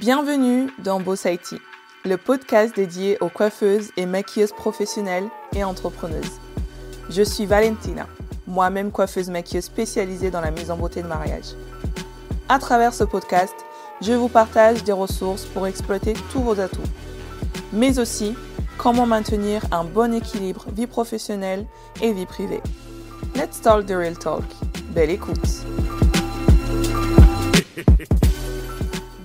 Bienvenue dans Boss IT, le podcast dédié aux coiffeuses et maquilleuses professionnelles et entrepreneuses. Je suis Valentina, moi-même coiffeuse maquilleuse spécialisée dans la mise en beauté de mariage. À travers ce podcast, je vous partage des ressources pour exploiter tous vos atouts, mais aussi comment maintenir un bon équilibre vie professionnelle et vie privée. Let's talk the real talk. Belle écoute.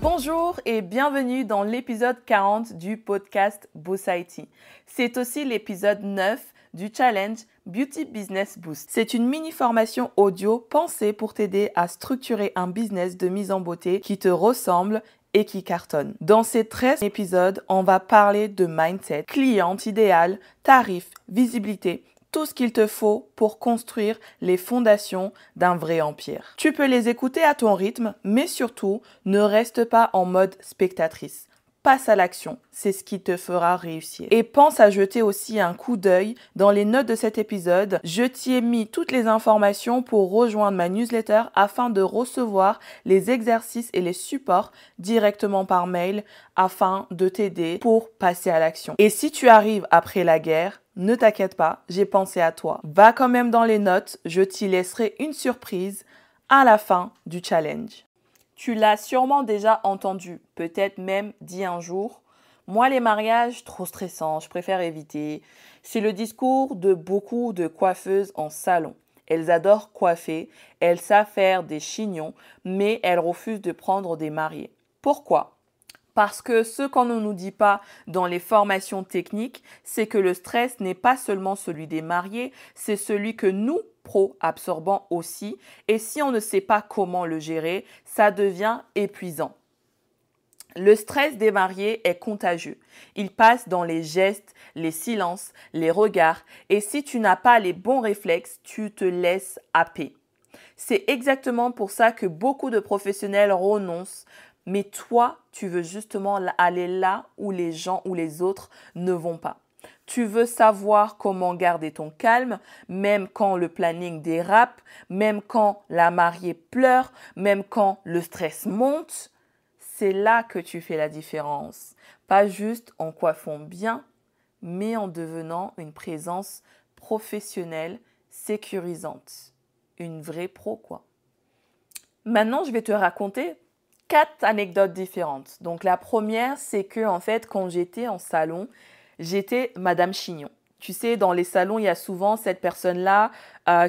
Bonjour et bienvenue dans l'épisode 40 du podcast Boss IT. C'est aussi l'épisode 9 du challenge Beauty Business Boost. C'est une mini-formation audio pensée pour t'aider à structurer un business de mise en beauté qui te ressemble et qui cartonne. Dans ces 13 épisodes, on va parler de mindset, cliente idéale, tarifs, visibilité, tout ce qu'il te faut pour construire les fondations d'un vrai empire. Tu peux les écouter à ton rythme, mais surtout, ne reste pas en mode spectatrice. Passe à l'action, c'est ce qui te fera réussir. Et pense à jeter aussi un coup d'œil dans les notes de cet épisode. Je t'y ai mis toutes les informations pour rejoindre ma newsletter afin de recevoir les exercices et les supports directement par mail afin de t'aider pour passer à l'action. Et si tu arrives après la guerre, ne t'inquiète pas, j'ai pensé à toi. Va quand même dans les notes, je t'y laisserai une surprise à la fin du challenge. Tu l'as sûrement déjà entendu, peut-être même dit un jour. Moi, les mariages, trop stressants, je préfère éviter. C'est le discours de beaucoup de coiffeuses en salon. Elles adorent coiffer, elles savent faire des chignons, mais elles refusent de prendre des mariés. Pourquoi ? Parce que ce qu'on ne nous dit pas dans les formations techniques, c'est que le stress n'est pas seulement celui des mariés, c'est celui que nous, pros, absorbons aussi. Et si on ne sait pas comment le gérer, ça devient épuisant. Le stress des mariés est contagieux. Il passe dans les gestes, les silences, les regards. Et si tu n'as pas les bons réflexes, tu te laisses happer. C'est exactement pour ça que beaucoup de professionnels renoncent. Mais toi, tu veux justement aller là où les gens ou les autres ne vont pas. Tu veux savoir comment garder ton calme, même quand le planning dérape, même quand la mariée pleure, même quand le stress monte. C'est là que tu fais la différence. Pas juste en coiffant bien, mais en devenant une présence professionnelle sécurisante. Une vraie pro, quoi. Maintenant, je vais te raconter 4 anecdotes différentes. Donc la première, c'est que en fait, quand j'étais en salon, j'étais Madame Chignon. Tu sais, dans les salons, il y a souvent cette personne-là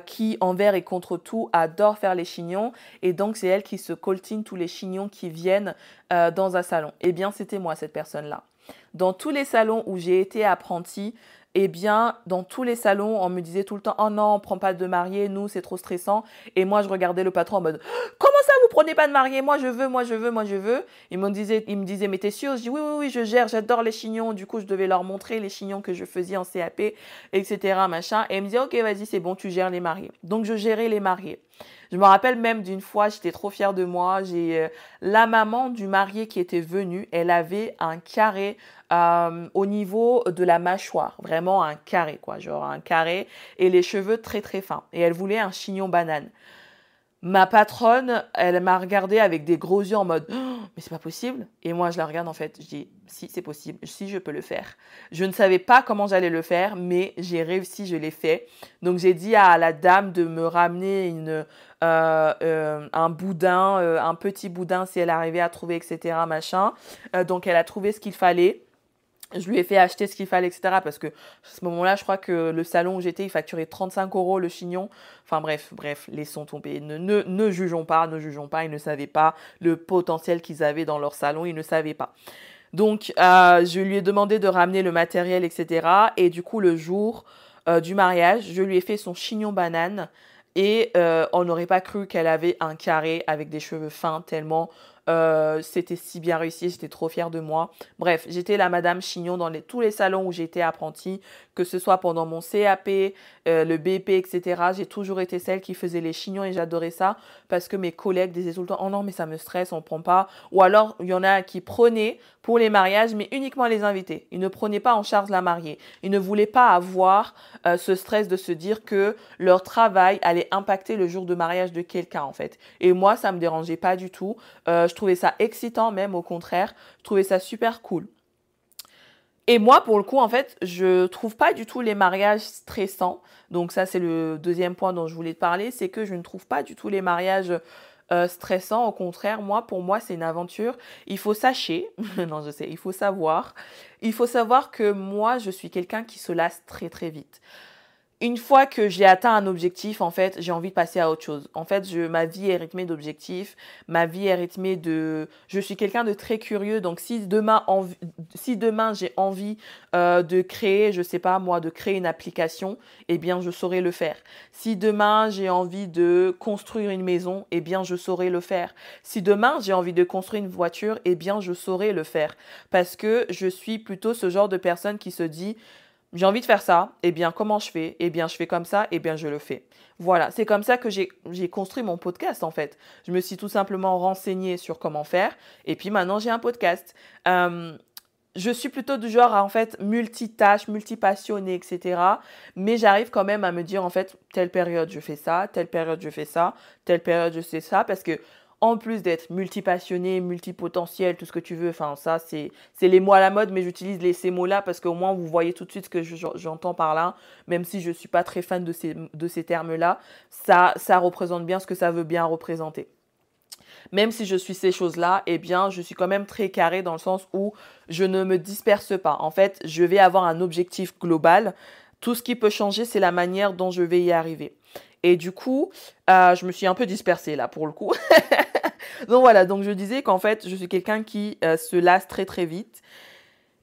qui, envers et contre tout, adore faire les chignons. Et donc, c'est elle qui se coltine tous les chignons qui viennent dans un salon. Eh bien, c'était moi, cette personne-là. Dans tous les salons où j'ai été apprentie, eh bien, dans tous les salons, on me disait tout le temps « Oh non, on prend pas de mariée, nous, c'est trop stressant. » Et moi, je regardais le patron en mode « Comment ça, vous prenez pas de mariée? Moi, je veux, moi, je veux, moi, je veux. » Il me disait « Mais t'es sûr ?» Je dis « Oui, oui, oui, je gère, j'adore les chignons. » Du coup, je devais leur montrer les chignons que je faisais en CAP, etc. Machin. Et il me disait « Ok, vas-y, c'est bon, tu gères les mariés. » Donc, je gérais les mariés. Je me rappelle même d'une fois, j'étais trop fière de moi. La maman du marié qui était venue, elle avait un carré au niveau de la mâchoire. Vraiment un carré, quoi. Genre un carré et les cheveux très, très fins. Et elle voulait un chignon banane. Ma patronne, elle m'a regardée avec des gros yeux en mode oh, « Mais c'est pas possible ?» Et moi, je la regarde en fait. Je dis « Si, c'est possible. Si, je peux le faire. » Je ne savais pas comment j'allais le faire, mais j'ai réussi, je l'ai fait. Donc, j'ai dit à la dame de me ramener un boudin, un petit boudin si elle arrivait à trouver, etc. Machin. Donc, elle a trouvé ce qu'il fallait. Je lui ai fait acheter ce qu'il fallait, etc. Parce que à ce moment-là, je crois que le salon où j'étais, il facturait 35 € le chignon. Enfin bref, laissons tomber. Ne jugeons pas, ils ne savaient pas le potentiel qu'ils avaient dans leur salon, ils ne savaient pas. Donc, je lui ai demandé de ramener le matériel, etc. Et du coup, le jour du mariage, je lui ai fait son chignon banane. Et on n'aurait pas cru qu'elle avait un carré avec des cheveux fins tellement c'était si bien réussi, j'étais trop fière de moi. Bref, j'étais la Madame Chignon dans tous les salons où j'étais apprentie, que ce soit pendant mon CAP, le BP, etc. J'ai toujours été celle qui faisait les chignons et j'adorais ça parce que mes collègues disaient tout le temps « Oh non, mais ça me stresse, on ne prend pas. » Ou alors, il y en a qui prenaient pour les mariages, mais uniquement les invités. Ils ne prenaient pas en charge la mariée. Ils ne voulaient pas avoir ce stress de se dire que leur travail allait impacter le jour de mariage de quelqu'un, en fait. Et moi, ça ne me dérangeait pas du tout. Je Je trouvais ça excitant même, au contraire. Je trouvais ça super cool. Et moi, pour le coup, en fait, je trouve pas du tout les mariages stressants. Donc ça, c'est le deuxième point dont je voulais te parler, c'est que je ne trouve pas du tout les mariages stressants. Au contraire, moi, pour moi, c'est une aventure. Il faut sachez, non, je sais, il faut savoir. Il faut savoir que moi, je suis quelqu'un qui se lasse très, très vite. Une fois que j'ai atteint un objectif, en fait, j'ai envie de passer à autre chose. En fait, ma vie est rythmée d'objectifs, ma vie est rythmée de... Je suis quelqu'un de très curieux, donc si demain j'ai envie de créer, je sais pas moi, de créer une application, eh bien, je saurai le faire. Si demain j'ai envie de construire une maison, eh bien, je saurai le faire. Si demain j'ai envie de construire une voiture, eh bien, je saurai le faire. Parce que je suis plutôt ce genre de personne qui se dit... J'ai envie de faire ça, eh bien, comment je fais? Eh bien, je fais comme ça, eh bien, je le fais. Voilà, c'est comme ça que j'ai construit mon podcast, en fait. Je me suis tout simplement renseignée sur comment faire, et puis maintenant, j'ai un podcast. Je suis plutôt du genre à, en fait, multitâche, multipassionnée, etc. Mais j'arrive quand même à me dire, en fait, telle période, je fais ça, telle période, je fais ça, telle période, je fais ça, parce que en plus d'être multipassionné, multipotentiel, tout ce que tu veux, enfin ça c'est les mots à la mode, mais j'utilise ces mots-là parce qu'au moins vous voyez tout de suite ce que j'entends par là, même si je ne suis pas très fan de ces termes-là, ça représente bien ce que ça veut bien représenter. Même si je suis ces choses-là, eh bien je suis quand même très carré dans le sens où je ne me disperse pas. En fait, je vais avoir un objectif global. Tout ce qui peut changer, c'est la manière dont je vais y arriver. Et du coup, je me suis un peu dispersée là pour le coup. Donc voilà, donc je disais qu'en fait, je suis quelqu'un qui se lasse très très vite.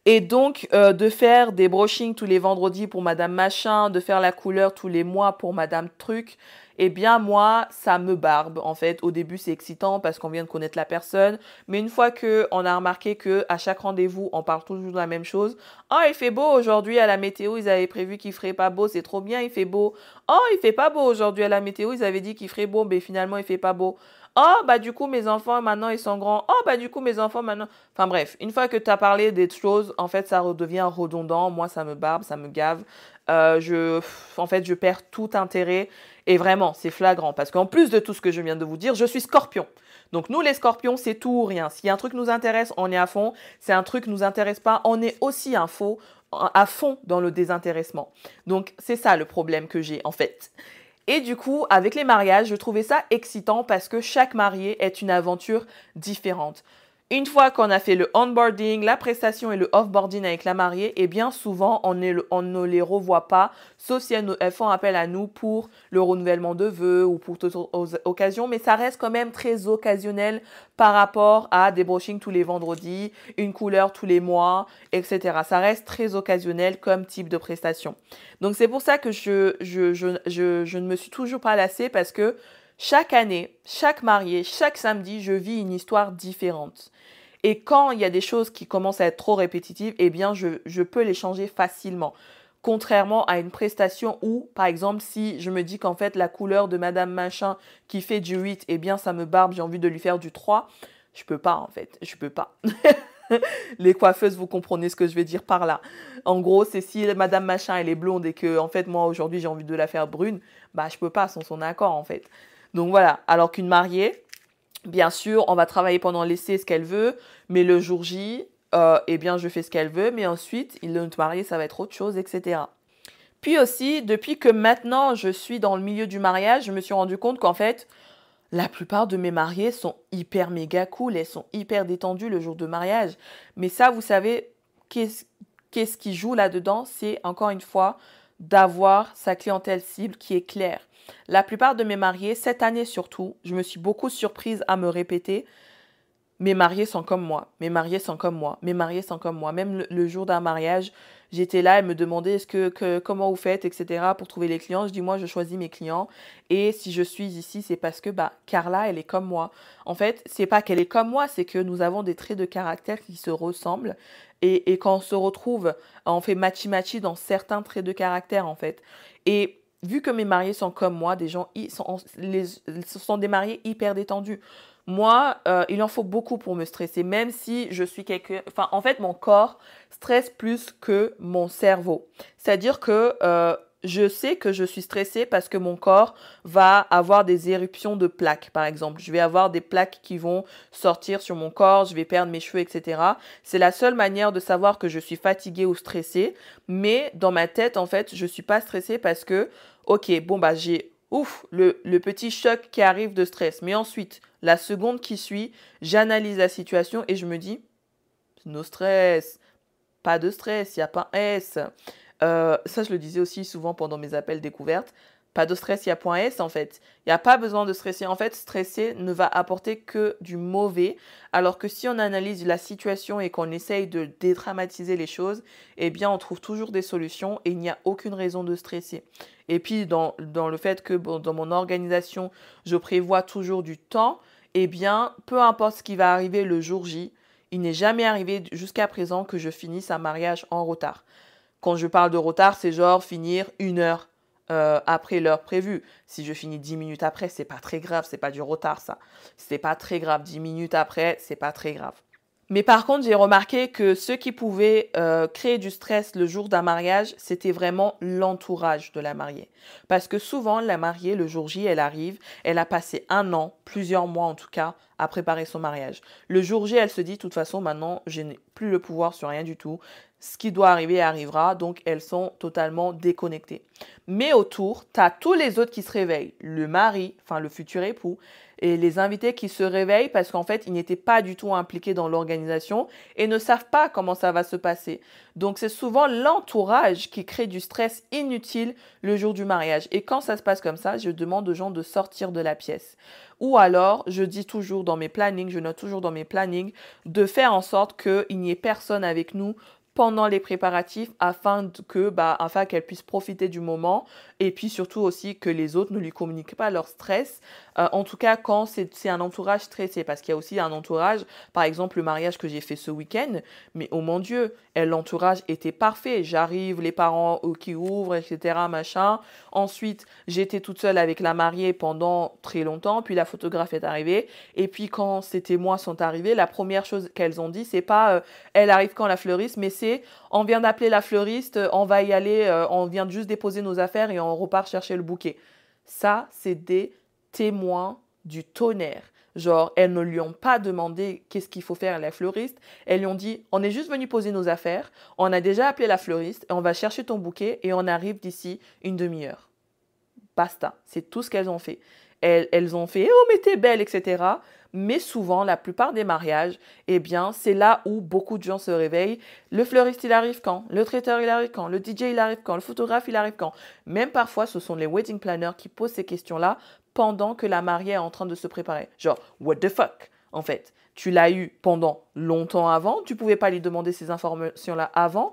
Et donc, de faire des brushings tous les vendredis pour Madame Machin, de faire la couleur tous les mois pour Madame Truc, eh bien, moi, ça me barbe. En fait, au début, c'est excitant parce qu'on vient de connaître la personne. Mais une fois qu'on a remarqué qu'à chaque rendez-vous, on parle toujours de la même chose. Oh, il fait beau aujourd'hui à la météo, ils avaient prévu qu'il ferait pas beau, c'est trop bien, il fait beau. Oh, il fait pas beau aujourd'hui à la météo, ils avaient dit qu'il ferait beau, mais finalement, il fait pas beau. Oh, bah du coup, mes enfants, maintenant, ils sont grands. Oh, bah du coup, mes enfants, maintenant... Enfin bref, une fois que tu as parlé des choses, en fait, ça redevient redondant. Moi, ça me barbe, ça me gave. En fait, je perds tout intérêt. Et vraiment, c'est flagrant. Parce qu'en plus de tout ce que je viens de vous dire, je suis scorpion. Donc nous, les scorpions, c'est tout ou rien. Si un truc nous intéresse, on est à fond. Si un truc nous intéresse pas, on est aussi à fond dans le désintéressement. Donc c'est ça le problème que j'ai, en fait. Et du coup, avec les mariages, je trouvais ça excitant parce que chaque mariée est une aventure différente. Une fois qu'on a fait le onboarding, la prestation et le offboarding avec la mariée, eh bien souvent on ne les revoit pas, sauf si elles font appel à nous pour le renouvellement de vœux ou pour toute occasion, mais ça reste quand même très occasionnel par rapport à des brushings tous les vendredis, une couleur tous les mois, etc. Ça reste très occasionnel comme type de prestation. Donc c'est pour ça que je ne me suis toujours pas lassée parce que chaque année, chaque mariée, chaque samedi, je vis une histoire différente. Et quand il y a des choses qui commencent à être trop répétitives, eh bien, je peux les changer facilement. Contrairement à une prestation où, par exemple, si je me dis qu'en fait, la couleur de Madame Machin qui fait du 8, eh bien, ça me barbe, j'ai envie de lui faire du 3, je peux pas, en fait. Je peux pas. Les coiffeuses, vous comprenez ce que je vais dire par là. En gros, c'est si Madame Machin, elle est blonde et que, en fait, moi, aujourd'hui, j'ai envie de la faire brune, bah, je peux pas sans son accord, en fait. Donc voilà, alors qu'une mariée, bien sûr, on va travailler pendant l'essai ce qu'elle veut, mais le jour J, eh bien, je fais ce qu'elle veut, mais ensuite, notre mariée, ça va être autre chose, etc. Puis aussi, depuis que maintenant je suis dans le milieu du mariage, je me suis rendu compte qu'en fait, la plupart de mes mariées sont hyper méga cool, elles sont hyper détendues le jour de mariage. Mais ça, vous savez, qu'est-ce qui joue là-dedans? C'est encore une fois d'avoir sa clientèle cible qui est claire. La plupart de mes mariés, cette année surtout, je me suis beaucoup surprise à me répéter, mes mariés sont comme moi, mes mariés sont comme moi, mes mariés sont comme moi. Même le jour d'un mariage, j'étais là, elle me demandait comment vous faites, etc. pour trouver les clients. Je dis, moi, je choisis mes clients. Et si je suis ici, c'est parce que Carla, elle est comme moi. En fait, c'est pas qu'elle est comme moi, c'est que nous avons des traits de caractère qui se ressemblent. Et quand on se retrouve, on fait matchy-matchy dans certains traits de caractère, en fait. Et vu que mes mariés sont comme moi, ce sont des mariés hyper détendus. Moi, il en faut beaucoup pour me stresser, même si je suis quelqu'un... Enfin, en fait, mon corps stresse plus que mon cerveau. C'est-à-dire que je sais que je suis stressée parce que mon corps va avoir des éruptions de plaques, par exemple. Je vais avoir des plaques qui vont sortir sur mon corps, je vais perdre mes cheveux, etc. C'est la seule manière de savoir que je suis fatiguée ou stressée. Mais dans ma tête, en fait, je ne suis pas stressée parce que, ok, bon, bah, j'ai le petit choc qui arrive de stress. Mais ensuite, la seconde qui suit, j'analyse la situation et je me dis, no stress, pas de stress, il n'y a pas un S. Ça, je le disais aussi souvent pendant mes appels découvertes. Pas de stress, il y a point S en fait. Il n'y a pas besoin de stresser. En fait, stresser ne va apporter que du mauvais. Alors que si on analyse la situation et qu'on essaye de dédramatiser les choses, eh bien, on trouve toujours des solutions et il n'y a aucune raison de stresser. Et puis, dans le fait que dans mon organisation, je prévois toujours du temps, eh bien, peu importe ce qui va arriver le jour J, il n'est jamais arrivé jusqu'à présent que je finisse un mariage en retard. Quand je parle de retard, c'est genre finir 1 heure après l'heure prévue. Si je finis 10 minutes après, c'est pas très grave, c'est pas du retard ça. C'est pas très grave. 10 minutes après, c'est pas très grave. Mais par contre, j'ai remarqué que ce qui pouvait créer du stress le jour d'un mariage, c'était vraiment l'entourage de la mariée. Parce que souvent, la mariée, le jour J, elle arrive, elle a passé 1 an, plusieurs mois en tout cas, à préparer son mariage. Le jour J, elle se dit, de toute façon, maintenant, je n'ai plus le pouvoir sur rien du tout. Ce qui doit arriver arrivera, donc elles sont totalement déconnectées. Mais autour, tu as tous les autres qui se réveillent. Le mari, enfin le futur époux, et les invités qui se réveillent parce qu'en fait, ils n'étaient pas du tout impliqués dans l'organisation et ne savent pas comment ça va se passer. Donc, c'est souvent l'entourage qui crée du stress inutile le jour du mariage. Et quand ça se passe comme ça, je demande aux gens de sortir de la pièce. Ou alors, je dis toujours dans mes plannings, je note toujours dans mes plannings, de faire en sorte qu'il n'y ait personne avec nous pendant les préparatifs afin qu'elle puisse profiter du moment et puis surtout aussi que les autres ne lui communiquent pas leur stress. En tout cas, quand c'est un entourage stressé, parce qu'il y a aussi un entourage, par exemple le mariage que j'ai fait ce week-end, mais oh mon Dieu, l'entourage était parfait. J'arrive, les parents qui ouvrent, etc., machin. Ensuite, j'étais toute seule avec la mariée pendant très longtemps, puis la photographe est arrivée. Et puis quand ces témoins sont arrivés, la première chose qu'elles ont dit, c'est pas elle arrive quand la fleuriste, mais c'est on vient d'appeler la fleuriste, on va y aller, on vient juste déposer nos affaires et on repart chercher le bouquet. Ça, c'est des témoins du tonnerre. Genre, elles ne lui ont pas demandé qu'est-ce qu'il faut faire à la fleuriste. Elles lui ont dit, on est juste venu poser nos affaires, on a déjà appelé la fleuriste, et on va chercher ton bouquet et on arrive d'ici une demi-heure. Basta, c'est tout ce qu'elles ont fait. Elles ont fait, oh mais t'es belle, etc. Mais souvent, la plupart des mariages, eh bien, c'est là où beaucoup de gens se réveillent. Le fleuriste, il arrive quand? Le traiteur, il arrive quand? Le DJ, il arrive quand? Le photographe, il arrive quand? Même parfois, ce sont les wedding planners qui posent ces questions-là pendant que la mariée est en train de se préparer. Genre, what the fuck, en fait. Tu l'as eu pendant longtemps avant, tu ne pouvais pas lui demander ces informations-là avant.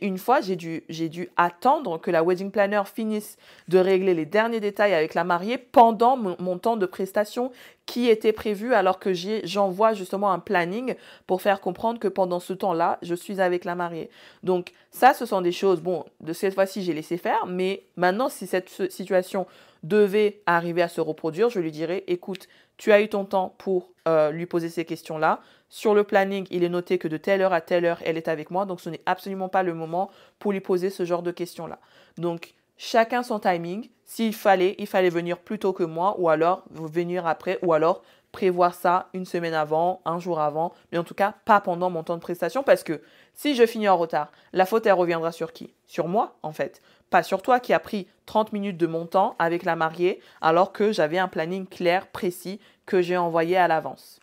Une fois, j'ai dû attendre que la wedding planner finisse de régler les derniers détails avec la mariée pendant mon temps de prestation qui était prévu alors que j'envoie justement un planning pour faire comprendre que pendant ce temps-là, je suis avec la mariée. Donc ça, ce sont des choses, bon, de cette fois-ci, j'ai laissé faire, mais maintenant, si cette situation devait arriver à se reproduire, je lui dirais, écoute, tu as eu ton temps pour lui poser ces questions-là. Sur le planning, il est noté que de telle heure à telle heure, elle est avec moi. Donc, ce n'est absolument pas le moment pour lui poser ce genre de questions-là. Donc, chacun son timing. S'il fallait, il fallait venir plus tôt que moi ou alors venir après ou alors prévoir ça une semaine avant, un jour avant. Mais en tout cas, pas pendant mon temps de prestation parce que si je finis en retard, la faute, elle reviendra sur qui? Sur moi, en fait. Pas sur toi qui a pris 30 minutes de mon temps avec la mariée alors que j'avais un planning clair, précis que j'ai envoyé à l'avance.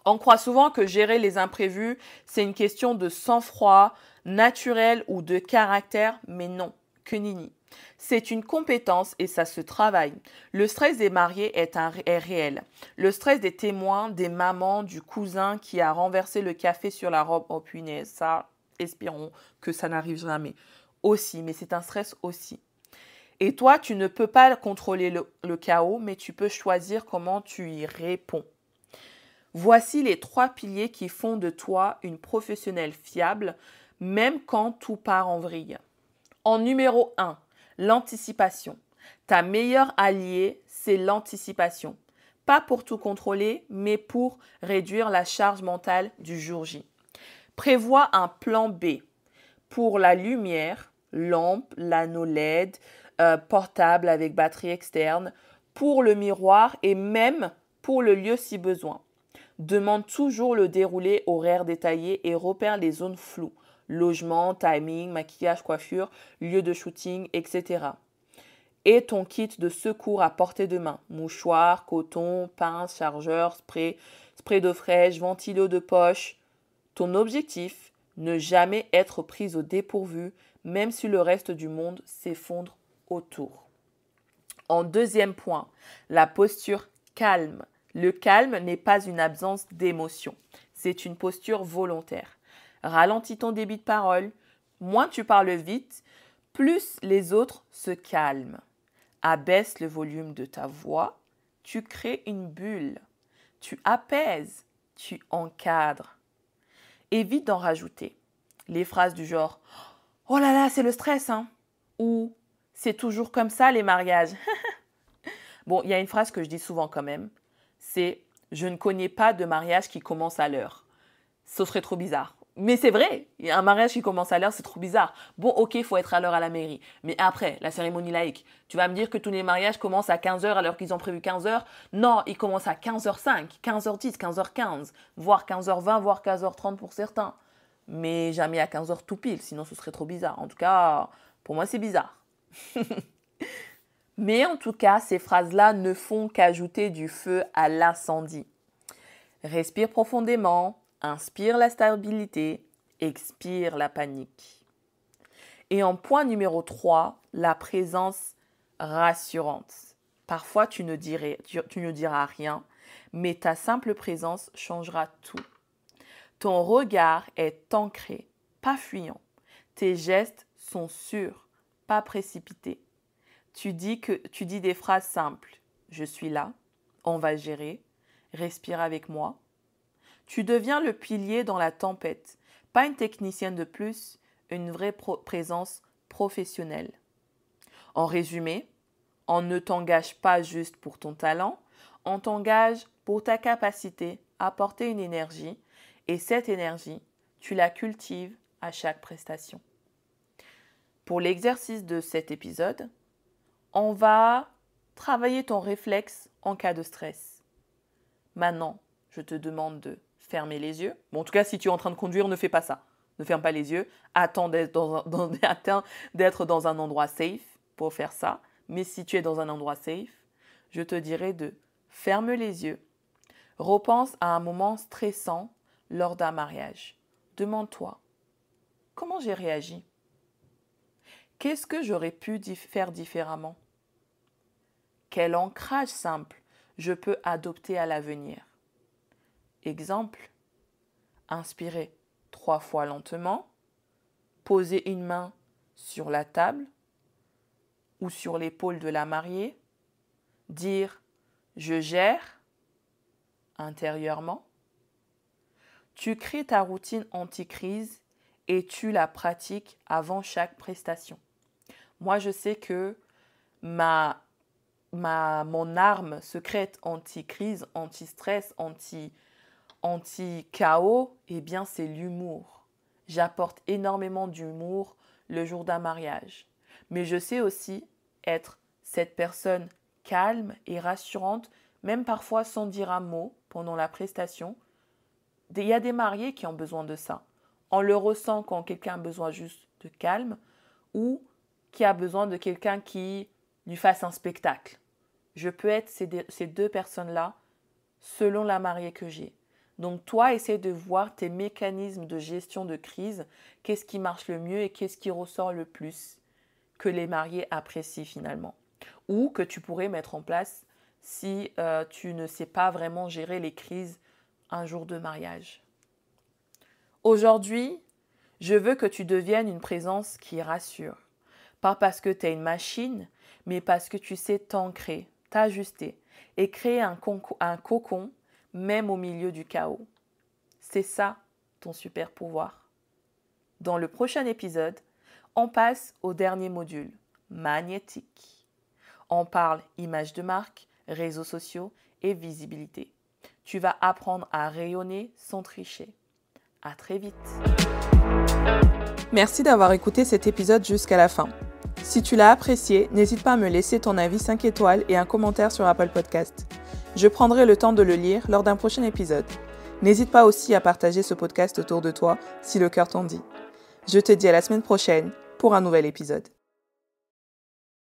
On croit souvent que gérer les imprévus, c'est une question de sang-froid, naturel ou de caractère, mais non, que nenni. C'est une compétence et ça se travaille. Le stress des mariés est réel. Le stress des témoins, des mamans, du cousin qui a renversé le café sur la robe, oh punaise, ça, espérons que ça n'arrive jamais. Aussi, mais c'est un stress aussi. Et toi, tu ne peux pas contrôler le chaos, mais tu peux choisir comment tu y réponds. Voici les 3 piliers qui font de toi une professionnelle fiable, même quand tout part en vrille. En numéro 1, l'anticipation. Ta meilleure alliée, c'est l'anticipation. Pas pour tout contrôler, mais pour réduire la charge mentale du jour J. Prévois un plan B pour la lumière, lampe, l'anneau LED, portable avec batterie externe, pour le miroir et même pour le lieu si besoin. Demande toujours le déroulé horaire détaillé et repère les zones floues. Logement, timing, maquillage, coiffure, lieu de shooting, etc. Et ton kit de secours à portée de main. Mouchoir, coton, pince, chargeur, spray d'eau fraîche, ventilo de poche. Ton objectif, ne jamais être prise au dépourvu, même si le reste du monde s'effondre autour. En deuxième point, la posture calme. Le calme n'est pas une absence d'émotion, c'est une posture volontaire. Ralentis ton débit de parole, moins tu parles vite, plus les autres se calment. Abaisse le volume de ta voix, tu crées une bulle, tu apaises, tu encadres. Évite d'en rajouter. Les phrases du genre « Oh là là, c'est le stress, hein » ou « C'est toujours comme ça les mariages ». Bon, il y a une phrase que je dis souvent quand même, c'est « Je ne connais pas de mariage qui commence à l'heure ». Ce serait trop bizarre. Mais c'est vrai, un mariage qui commence à l'heure, c'est trop bizarre. Bon, ok, il faut être à l'heure à la mairie. Mais après, la cérémonie laïque, tu vas me dire que tous les mariages commencent à 15h alors qu'ils ont prévu 15h? Non, ils commencent à 15h05, 15h10, 15h15, voire 15h20, voire 15h30 pour certains. Mais jamais à 15h tout pile, sinon ce serait trop bizarre. En tout cas, pour moi, c'est bizarre. Mais en tout cas, ces phrases-là ne font qu'ajouter du feu à l'incendie. Respire profondément. Inspire la stabilité, expire la panique. Et en point numéro 3, la présence rassurante. Parfois, tu ne diras rien, mais ta simple présence changera tout. Ton regard est ancré, pas fuyant. Tes gestes sont sûrs, pas précipités. Tu dis des phrases simples. Je suis là, on va gérer, respire avec moi. Tu deviens le pilier dans la tempête, pas une technicienne de plus, une vraie présence professionnelle. En résumé, on ne t'engage pas juste pour ton talent, on t'engage pour ta capacité à porter une énergie et cette énergie, tu la cultives à chaque prestation. Pour l'exercice de cet épisode, on va travailler ton réflexe en cas de stress. Maintenant, je te demande de fermer les yeux. Bon, en tout cas, si tu es en train de conduire, ne fais pas ça. Ne ferme pas les yeux. Attends d'être dans un endroit safe pour faire ça. Mais si tu es dans un endroit safe, je te dirais de fermer les yeux. Repense à un moment stressant lors d'un mariage. Demande-toi, comment j'ai réagi? Qu'est-ce que j'aurais pu faire différemment? Quel ancrage simple je peux adopter à l'avenir? Exemple, inspirer 3 fois lentement, poser une main sur la table ou sur l'épaule de la mariée, dire « je gère » intérieurement. Tu crées ta routine anti-crise et tu la pratiques avant chaque prestation. Moi, je sais que mon arme secrète anti-crise, anti-stress, anti-chaos, eh bien, c'est l'humour. J'apporte énormément d'humour le jour d'un mariage. Mais je sais aussi être cette personne calme et rassurante, même parfois sans dire un mot pendant la prestation. Il y a des mariés qui ont besoin de ça. On le ressent quand quelqu'un a besoin juste de calme ou qui a besoin de quelqu'un qui lui fasse un spectacle. Je peux être ces deux personnes-là selon la mariée que j'ai. Donc toi, essaie de voir tes mécanismes de gestion de crise, qu'est-ce qui marche le mieux et qu'est-ce qui ressort le plus que les mariés apprécient finalement. Ou que tu pourrais mettre en place si tu ne sais pas vraiment gérer les crises un jour de mariage. Aujourd'hui, je veux que tu deviennes une présence qui rassure. Pas parce que tu es une machine, mais parce que tu sais t'ancrer, t'ajuster et créer un cocon même au milieu du chaos. C'est ça ton super pouvoir. Dans le prochain épisode, on passe au dernier module, magnétique. On parle image de marque, réseaux sociaux et visibilité. Tu vas apprendre à rayonner sans tricher. À très vite. Merci d'avoir écouté cet épisode jusqu'à la fin. Si tu l'as apprécié, n'hésite pas à me laisser ton avis 5 étoiles et un commentaire sur Apple Podcast. Je prendrai le temps de le lire lors d'un prochain épisode. N'hésite pas aussi à partager ce podcast autour de toi si le cœur t'en dit. Je te dis à la semaine prochaine pour un nouvel épisode.